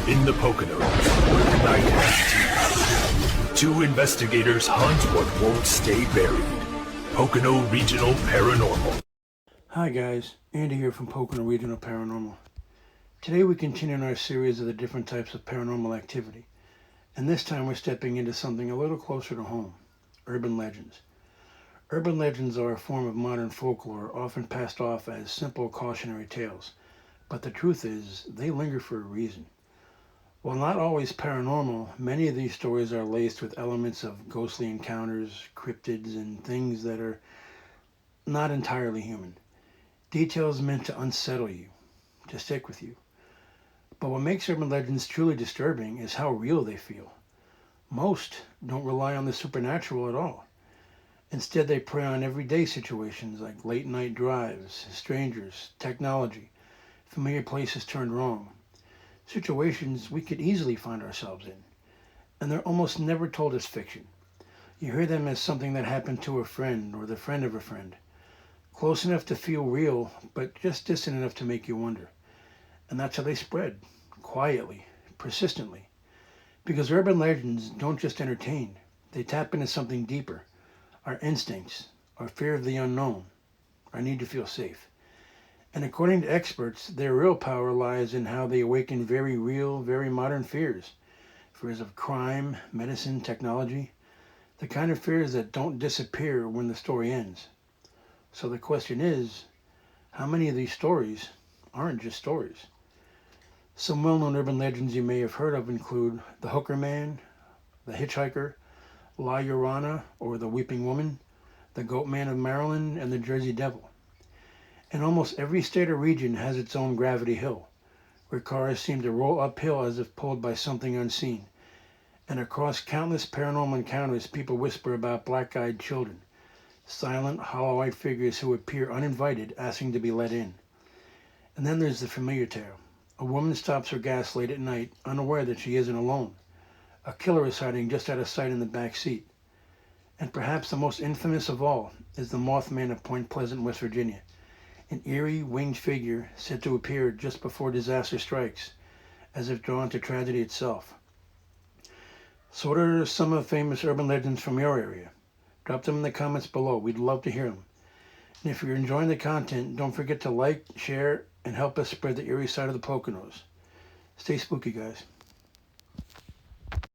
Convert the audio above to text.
In the Poconos, where night has teeth, two investigators hunt what won't stay buried. Pocono Regional Paranormal. Hi guys, Andy here from Pocono Regional Paranormal. Today we continue in our series of the different types of paranormal activity, and this time we're stepping into something a little closer to home, urban legends. Urban legends are a form of modern folklore often passed off as simple cautionary tales, but the truth is they linger for a reason. While not always paranormal, many of these stories are laced with elements of ghostly encounters, cryptids, and things that are not entirely human. Details meant to unsettle you, to stick with you. But what makes urban legends truly disturbing is how real they feel. Most don't rely on the supernatural at all. Instead, they prey on everyday situations like late night drives, strangers, technology, familiar places turned wrong. Situations we could easily find ourselves in. And they're almost never told as fiction. You hear them as something that happened to a friend or the friend of a friend. Close enough to feel real, but just distant enough to make you wonder. And that's how they spread, quietly, persistently. Because urban legends don't just entertain, they tap into something deeper. Our instincts, our fear of the unknown, our need to feel safe. And according to experts, their real power lies in how they awaken very real, very modern fears. Fears of crime, medicine, technology. The kind of fears that don't disappear when the story ends. So the question is, how many of these stories aren't just stories? Some well-known urban legends you may have heard of include the Hooker Man, the Hitchhiker, La Llorona or the Weeping Woman, the Goat Man of Maryland, and the Jersey Devil. And almost every state or region has its own Gravity Hill, where cars seem to roll uphill as if pulled by something unseen. And across countless paranormal encounters, people whisper about black-eyed children, silent, hollow-eyed figures who appear uninvited, asking to be let in. And then there's the familiar tale. A woman stops her gas late at night, unaware that she isn't alone. A killer is hiding just out of sight in the back seat. And perhaps the most infamous of all is the Mothman of Point Pleasant, West Virginia, an eerie, winged figure said to appear just before disaster strikes, as if drawn to tragedy itself. So what are some of the famous urban legends from your area? Drop them in the comments below. We'd love to hear them. And if you're enjoying the content, don't forget to like, share, and help us spread the eerie side of the Poconos. Stay spooky, guys.